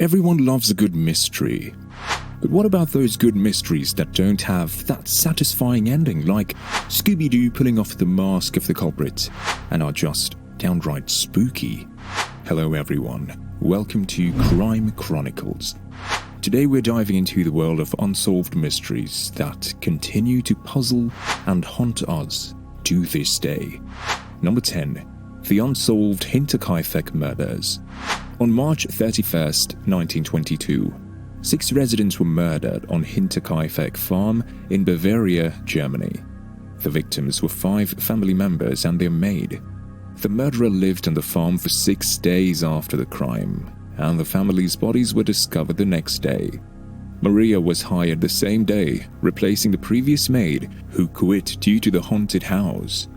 Everyone loves a good mystery. But what about those good mysteries that don't have that satisfying ending, like Scooby-Doo pulling off the mask of the culprit and are just downright spooky? Hello everyone, welcome to Crime Chronicles. Today we're diving into the world of unsolved mysteries that continue to puzzle and haunt us to this day. Number 10. The Unsolved Hinterkaifeck Murders. On March 31st, 1922, 6 residents were murdered on Hinterkaifeck Farm in Bavaria, Germany. The victims were 5 family members and their maid. The murderer lived on the farm for 6 days after the crime, and the family's bodies were discovered the next day. Maria was hired the same day, replacing the previous maid who quit due to the haunted house.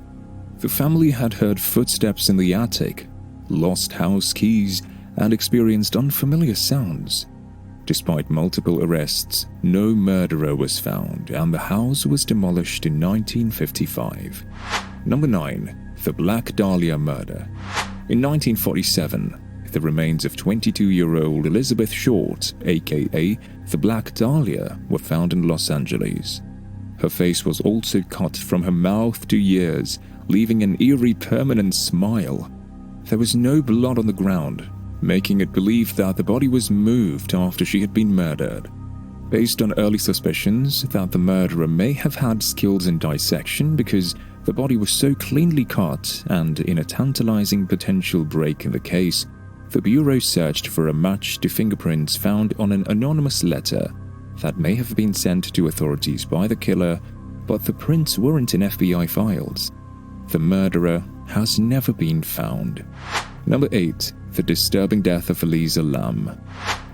The family had heard footsteps in the attic, lost house keys, and experienced unfamiliar sounds. Despite multiple arrests, no murderer was found, and the house was demolished in 1955. Number 9. The Black Dahlia Murder. In 1947, the remains of 22-year-old Elizabeth Short, aka the Black Dahlia, were found in Los Angeles. Her face was also cut from her mouth to ears, leaving an eerie permanent smile. There was no blood on the ground, making it believed that the body was moved after she had been murdered. Based on early suspicions that the murderer may have had skills in dissection because the body was so cleanly cut, and in a tantalizing potential break in the case, the Bureau searched for a match to fingerprints found on an anonymous letter that may have been sent to authorities by the killer, but the prints weren't in FBI files. The murderer has never been found. Number 8. The disturbing death of Eliza Lam.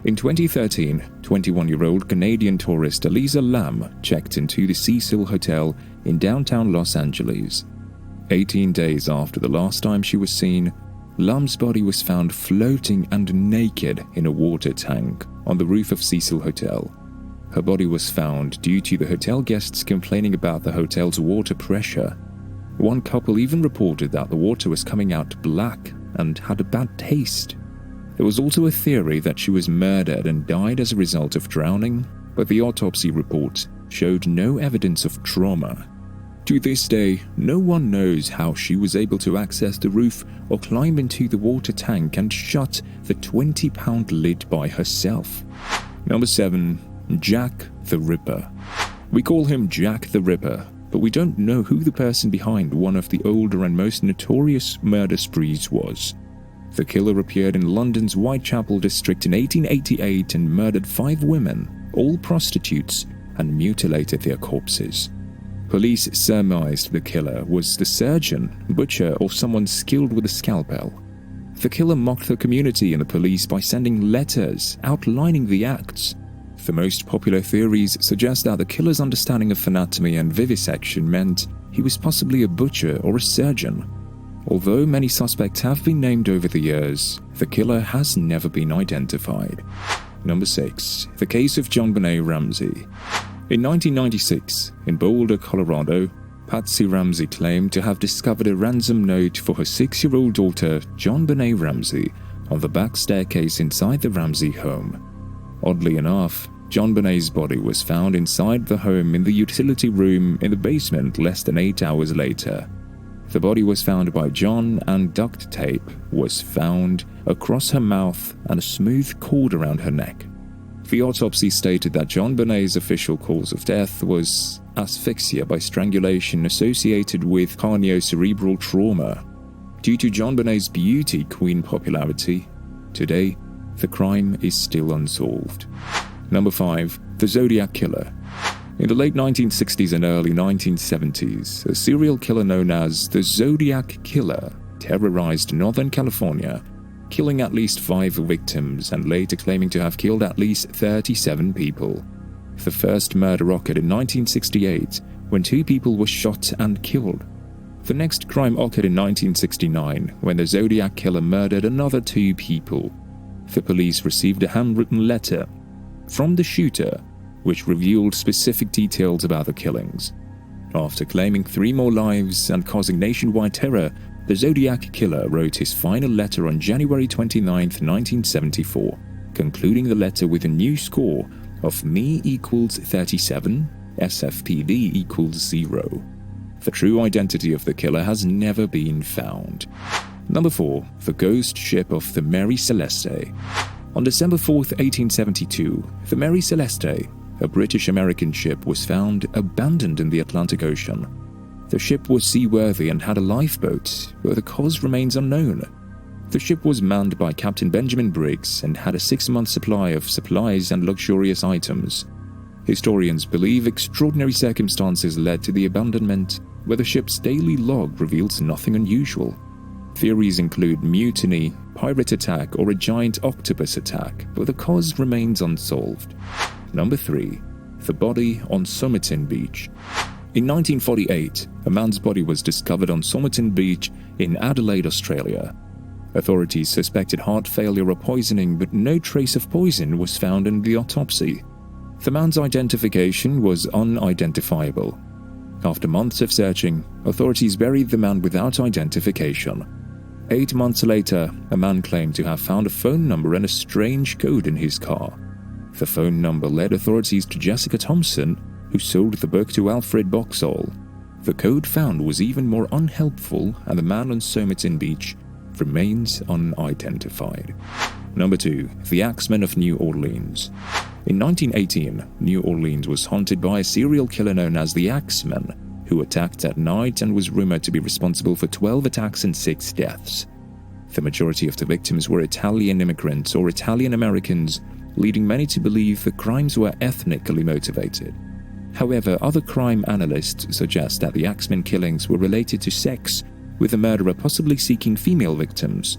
In 2013, 21-year-old Canadian tourist Eliza Lam checked into the Cecil Hotel in downtown Los Angeles. 18 days after the last time she was seen, Lam's body was found floating and naked in a water tank on the roof of Cecil Hotel. Her body was found due to the hotel guests complaining about the hotel's water pressure. One couple even reported that the water was coming out black and had a bad taste. There was also a theory that she was murdered and died as a result of drowning, but the autopsy report showed no evidence of trauma. To this day, no one knows how she was able to access the roof or climb into the water tank and shut the 20-pound lid by herself. Number 7. Jack the Ripper. We call him Jack the Ripper, but we don't know who the person behind one of the older and most notorious murder sprees was. The killer appeared in London's Whitechapel district in 1888 and murdered 5 women, all prostitutes, and mutilated their corpses. Police surmised the killer was the surgeon, butcher, or someone skilled with a scalpel. The killer mocked the community and the police by sending letters outlining the acts. The most popular theories suggest that the killer's understanding of anatomy and vivisection meant he was possibly a butcher or a surgeon. Although many suspects have been named over the years, the killer has never been identified. Number 6. The Case of JonBenet Ramsey. In 1996, in Boulder, Colorado, Patsy Ramsey claimed to have discovered a ransom note for her 6-year-old daughter, JonBenet Ramsey, on the back staircase inside the Ramsey home. Oddly enough, JonBenet's body was found inside the home in the utility room in the basement less than 8 hours later. The body was found by John, and duct tape was found across her mouth and a smooth cord around her neck. The autopsy stated that JonBenet's official cause of death was asphyxia by strangulation associated with craniocerebral trauma. Due to JonBenet's beauty queen popularity, today the crime is still unsolved. Number 5. The Zodiac Killer. In the late 1960s and early 1970s, a serial killer known as the Zodiac Killer terrorized Northern California, killing at least 5 victims and later claiming to have killed at least 37 people. The first murder occurred in 1968 when 2 people were shot and killed. The next crime occurred in 1969 when the Zodiac Killer murdered another 2 people. The police received a handwritten letter from the shooter, which revealed specific details about the killings. After claiming 3 more lives and causing nationwide terror, the Zodiac Killer wrote his final letter on January 29, 1974. concluding the letter with a new score of me equals 37, SFPD equals 0. The true identity of the killer has never been found. Number 4. The ghost ship of the Mary Celeste. On December 4, 1872, the Mary Celeste, a British-American ship, was found abandoned in the Atlantic Ocean. The ship was seaworthy and had a lifeboat, but the cause remains unknown. The ship was manned by Captain Benjamin Briggs and had a 6-month supply of supplies and luxurious items. Historians believe extraordinary circumstances led to the abandonment, where the ship's daily log reveals nothing unusual. Theories include mutiny, pirate attack, or a giant octopus attack, but the cause remains unsolved. Number 3. The body on Somerton Beach. In 1948, a man's body was discovered on Somerton Beach in Adelaide, Australia. Authorities suspected heart failure or poisoning, but no trace of poison was found in the autopsy. The man's identification was unidentifiable. After months of searching, authorities buried the man without identification. 8 months later, a man claimed to have found a phone number and a strange code in his car. The phone number led authorities to Jessica Thompson, who sold the book to Alfred Boxall. The code found was even more unhelpful, and the man on Somerton Beach remains unidentified. Number 2. The Axemen of New Orleans. In 1918, New Orleans was haunted by a serial killer known as the Axemen, who attacked at night and was rumored to be responsible for 12 attacks and 6 deaths. The majority of the victims were Italian immigrants or Italian Americans, leading many to believe the crimes were ethnically motivated. However, other crime analysts suggest that the Axemen killings were related to sex, with the murderer possibly seeking female victims.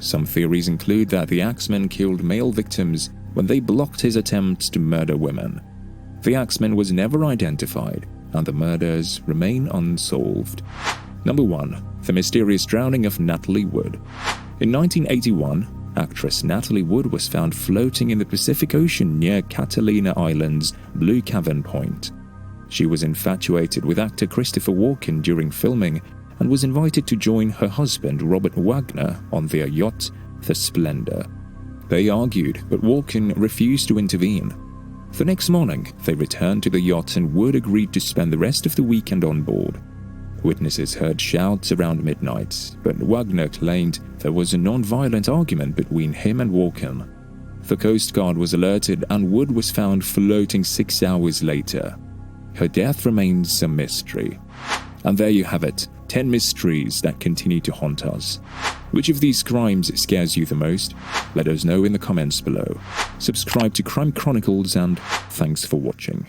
Some theories include that the Axemen killed male victims when they blocked his attempts to murder women. The Axeman was never identified, and the murders remain unsolved. Number 1. The mysterious drowning of Natalie Wood. In 1981, actress Natalie Wood was found floating in the Pacific Ocean near Catalina Island's Blue Cavern Point. She was infatuated with actor Christopher Walken during filming and was invited to join her husband Robert Wagner on their yacht, the Splendor. They argued, but Walken refused to intervene. The next morning, they returned to the yacht and Wood agreed to spend the rest of the weekend on board. Witnesses heard shouts around midnight, but Wagner claimed there was a non-violent argument between him and Walken. The Coast Guard was alerted and Wood was found floating 6 hours later. Her death remains a mystery. And there you have it, 10 mysteries that continue to haunt us. Which of these crimes scares you the most? Let us know in the comments below. Subscribe to Crime Chronicles and thanks for watching.